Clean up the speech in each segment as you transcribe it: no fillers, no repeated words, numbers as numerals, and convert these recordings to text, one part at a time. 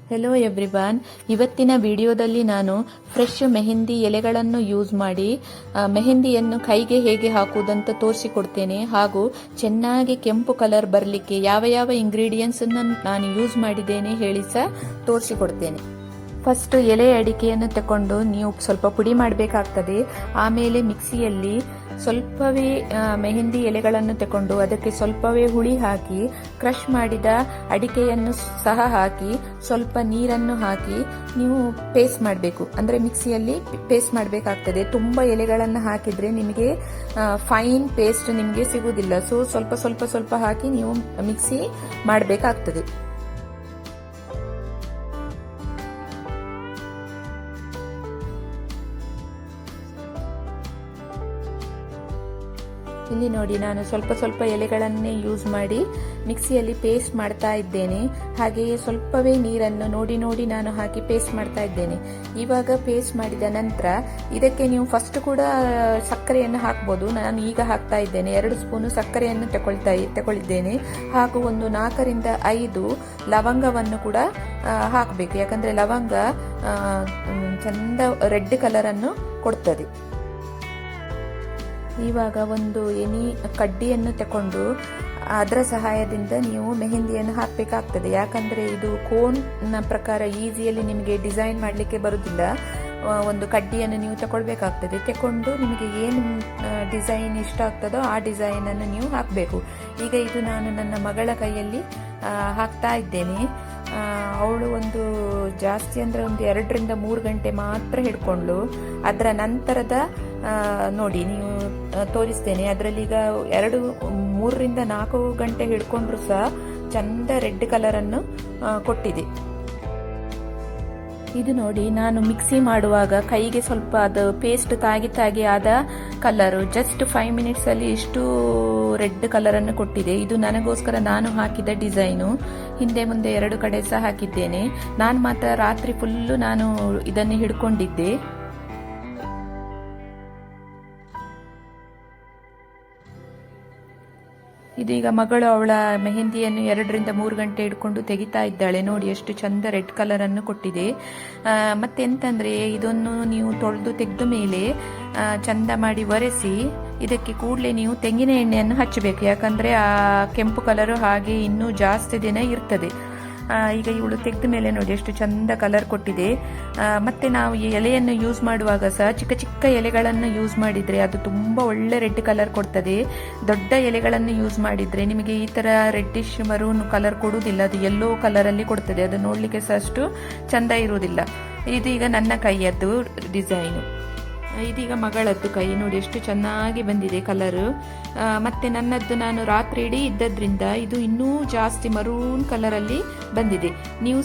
Hello everyone, ಇವತ್ತಿನ ವಿಡಿಯೋದಲ್ಲಿ ನಾನು ಫ್ರೆಶ್ ಮೆಹಂದಿ ಎಲೆಗಳನ್ನು ಯೂಸ್ ಮಾಡಿ ಮೆಹಂದಿಯನ್ನು ಕೈಗೆ ಹೇಗೆ ಹಾಕುವುದಂತ ತೋರಿಸಿಕೊಡ್ತೇನೆ. ಹಾಗೂ ಚೆನ್ನಾಗಿ ಕೆಂಪು ಕಲರ್ ಬರಲಿಕ್ಕೆ ಯಾವ ಯಾವ ಇಂಗ್ರೀಡಿಯೆಂಟ್ಸ್ ನಾನು ಯೂಸ್ ಮಾಡಿದ್ದೇನೆ ಹೇಳಿ ಸಹ ತೋರಿಸಿಕೊಡ್ತೇನೆ. ಫಸ್ಟ್ ಎಲೆ ಅಡಿಕೆಯನ್ನು ತಕೊಂಡು ನೀವು ಸ್ವಲ್ಪ ಪುಡಿ ಮಾಡಬೇಕಾಗ್ತದೆ. ಆಮೇಲೆ ಮಿಕ್ಸಿಯಲ್ಲಿ ಸ್ವಲ್ಪವೇ ಮೆಹಂದಿ ಎಲೆಗಳನ್ನು ತಕೊಂಡು ಅದಕ್ಕೆ ಸ್ವಲ್ಪವೇ ಹುಳಿ ಹಾಕಿ ಕ್ರಷ್ ಮಾಡಿದ ಅಡಿಕೆಯನ್ನು ಸಹ ಹಾಕಿ ಸ್ವಲ್ಪ ನೀರನ್ನು ಹಾಕಿ ನೀವು ಪೇಸ್ಟ್ ಮಾಡಬೇಕು. ಅಂದ್ರೆ ಮಿಕ್ಸಿಯಲ್ಲಿ ಪೇಸ್ಟ್ ಮಾಡಬೇಕಾಗ್ತದೆ. ತುಂಬಾ ಎಲೆಗಳನ್ನು ಹಾಕಿದ್ರೆ ನಿಮಗೆ ಫೈನ್ ಪೇಸ್ಟ್ ನಿಮಗೆ ಸಿಗುವುದಿಲ್ಲ. ಸೊ ಸ್ವಲ್ಪ ಸ್ವಲ್ಪ ಸ್ವಲ್ಪ ಹಾಕಿ ನೀವು ಮಿಕ್ಸಿ ಮಾಡಬೇಕಾಗ್ತದೆ. ಇಲ್ಲಿ ನೋಡಿ, ನಾನು ಸ್ವಲ್ಪ ಸ್ವಲ್ಪ ಎಲೆಗಳನ್ನೇ ಯೂಸ್ ಮಾಡಿ ಮಿಕ್ಸಿಯಲ್ಲಿ ಪೇಸ್ಟ್ ಮಾಡ್ತಾ ಇದ್ದೇನೆ. ಹಾಗೆಯೇ ಸ್ವಲ್ಪವೇ ನೀರನ್ನು ನೋಡಿ ನೋಡಿ ನಾನು ಹಾಕಿ ಪೇಸ್ಟ್ ಮಾಡ್ತಾ ಇದ್ದೇನೆ. ಇವಾಗ ಪೇಸ್ಟ್ ಮಾಡಿದ ನಂತರ ಇದಕ್ಕೆ ನೀವು ಫಸ್ಟ್ ಕೂಡ ಸಕ್ಕರೆಯನ್ನು ಹಾಕಬಹುದು. ನಾನು ಈಗ ಹಾಕ್ತಾ ಇದ್ದೇನೆ. 2 ಸ್ಪೂನು ಸಕ್ಕರೆಯನ್ನು ತಗೊಳ್ಳಿದ್ದೇನೆ. ಹಾಗೂ ಒಂದು 4 ರಿಂದ 5 ಲವಂಗವನ್ನು ಕೂಡ ಹಾಕಬೇಕು. ಯಾಕಂದ್ರೆ ಲವಂಗ ಚಂದ ರೆಡ್ ಕಲರ್ ಅನ್ನು ಕೊಡ್ತದೆ. ಇವಾಗ ಒಂದು ಕಡ್ಡಿಯನ್ನು ತಕೊಂಡು ಅದರ ಸಹಾಯದಿಂದ ನೀವು ಮೆಹಂದಿಯನ್ನು ಹಾಕಬೇಕಾಗ್ತದೆ. ಯಾಕಂದ್ರೆ ಇದು ಕೋನ್ ನ ಪ್ರಕಾರ ಈಸಿಯಲ್ಲಿ ನಿಮಗೆ ಡಿಸೈನ್ ಮಾಡಲಿಕ್ಕೆ ಬರುವುದಿಲ್ಲ. ಒಂದು ಕಡ್ಡಿಯನ್ನು ನೀವು ತಗೊಳ್ಬೇಕಾಗ್ತದೆ. ತಕೊಂಡು ನಿಮಗೆ ಏನು ಡಿಸೈನ್ ಇಷ್ಟ ಆಗ್ತದೋ ಆ ಡಿಸೈನ್ ಅನ್ನು ನೀವು ಹಾಕಬೇಕು. ಈಗ ಇದು ನಾನು ನನ್ನ ಮಗಳ ಕೈಯಲ್ಲಿ ಹಾಕ್ತಾ ಇದ್ದೇನೆ. ಅವಳು ಒಂದು ಜಾಸ್ತಿ ಅಂದ್ರೆ ಒಂದು 2 ರಿಂದ 3 ಗಂಟೆ ಮಾತ್ರ ಹಿಡ್ಕೊಂಡ್ಳು. ಅದರ ನಂತರದ ನೋಡಿ ನೀವು ತೋರಿಸ್ತೇನೆ. ಅದರಲ್ಲಿ ಈಗ 3 ರಿಂದ 4 ಗಂಟೆ ಹಿಡ್ಕೊಂಡ್ರು ಸಹ ಚಂದ ರೆಡ್ ಕಲರ್ ಅನ್ನು ಕೊಟ್ಟಿದೆ. ಇದು ನೋಡಿ, ನಾನು ಮಿಕ್ಸಿ ಮಾಡುವಾಗ ಕೈಗೆ ಸ್ವಲ್ಪ ಅದು ಪೇಸ್ಟ್ ತಾಗಿ ಆದ ಕಲರ್ ಜಸ್ಟ್ 5 ಮಿನಿಟ್ಸ್ ಅಲ್ಲಿ ಇಷ್ಟು ರೆಡ್ ಕಲರ್ ಅನ್ನು ಕೊಟ್ಟಿದೆ. ಇದು ನನಗೋಸ್ಕರ ನಾನು ಹಾಕಿದ ಡಿಸೈನು. ಹಿಂದೆ ಮುಂದೆ 2 ಕಡೆ ಸಹ ಹಾಕಿದ್ದೇನೆ. ನಾನು ಮಾತ್ರ ರಾತ್ರಿ ಫುಲ್ಲು ನಾನು ಇದನ್ನು ಹಿಡ್ಕೊಂಡಿದ್ದೆ. ಇದೀಗ ಮಗಳು ಅವಳ ಮೆಹಂದಿಯನ್ನು 2 ರಿಂದ 3 ಗಂಟೆ ಹಿಡ್ಕೊಂಡು ತೆಗಿತಾ ಇದ್ದಾಳೆ. ನೋಡಿ ಎಷ್ಟು ಚಂದ ರೆಡ್ ಕಲರ್ ಅನ್ನು ಕೊಟ್ಟಿದೆ. ಮತ್ತೆಂತಂದ್ರೆ ಇದನ್ನು ನೀವು ತೊಳೆದು ತೆಗೆದ ಮೇಲೆ ಚಂದ ಮಾಡಿ ಒರೆಸಿ ಇದಕ್ಕೆ ಕೂಡಲೇ ನೀವು ತೆಂಗಿನ ಎಣ್ಣೆಯನ್ನು ಹಚ್ಚಬೇಕು. ಯಾಕಂದ್ರೆ ಆ ಕೆಂಪು ಕಲರ್ ಹಾಗೆ ಇನ್ನೂ ಜಾಸ್ತಿ ದಿನ ಇರ್ತದೆ. ಈಗ ಇವಳು ತೆಗೆದ ಮೇಲೆ ನೋಡಿ ಎಷ್ಟು ಚಂದ ಕಲರ್ ಕೊಟ್ಟಿದೆ. ಮತ್ತೆ ನಾವು ಈ ಎಲೆಯನ್ನು ಯೂಸ್ ಮಾಡುವಾಗ ಸಹ ಚಿಕ್ಕ ಚಿಕ್ಕ ಎಲೆಗಳನ್ನು ಯೂಸ್ ಮಾಡಿದ್ರೆ ಅದು ತುಂಬಾ ಒಳ್ಳೆ ರೆಡ್ ಕಲರ್ ಕೊಡ್ತದೆ. ದೊಡ್ಡ ಎಲೆಗಳನ್ನು ಯೂಸ್ ಮಾಡಿದ್ರೆ ನಿಮಗೆ ಈ ತರ ರೆಡ್ಡಿಶ್ ಮರೂನ್ ಕಲರ್ ಕೊಡುವುದಿಲ್ಲ. ಅದು ಯೆಲ್ಲೋ ಕಲರ್ ಅಲ್ಲಿ ಕೊಡ್ತದೆ. ಅದು ನೋಡ್ಲಿಕ್ಕೆ ಸಹ ಅಷ್ಟು ಚಂದ ಇರುವುದಿಲ್ಲ. ಇದೀಗ ನನ್ನ ಕೈಯದ್ದು ಡಿಸೈನು. ಇದೀಗ ಮಗಳದ್ದು ಕೈ ನೋಡಿ ಎಷ್ಟು ಚೆನ್ನಾಗಿ ಬಂದಿದೆ ಕಲರ್. ಮತ್ತೆ ನನ್ನದ್ದು ನಾನು ರಾತ್ರಿ ಇಡೀ ಇದ್ದದ್ರಿಂದ ಇದು ಇನ್ನೂ ಜಾಸ್ತಿ ಮರೂನ್ ಕಲರ್ ಅಲ್ಲಿ ಬಂದಿದೆ. ನೀವು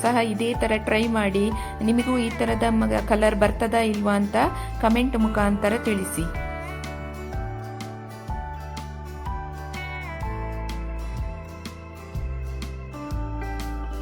ಸಹ ಇದೇ ತರ ಟ್ರೈ ಮಾಡಿ. ನಿಮಗೂ ಈ ತರದ ಕಲರ್ ಬರ್ತದಾ ಇಲ್ವಾ ಅಂತ ಕಮೆಂಟ್ ಮುಖಾಂತರ ತಿಳಿಸಿ.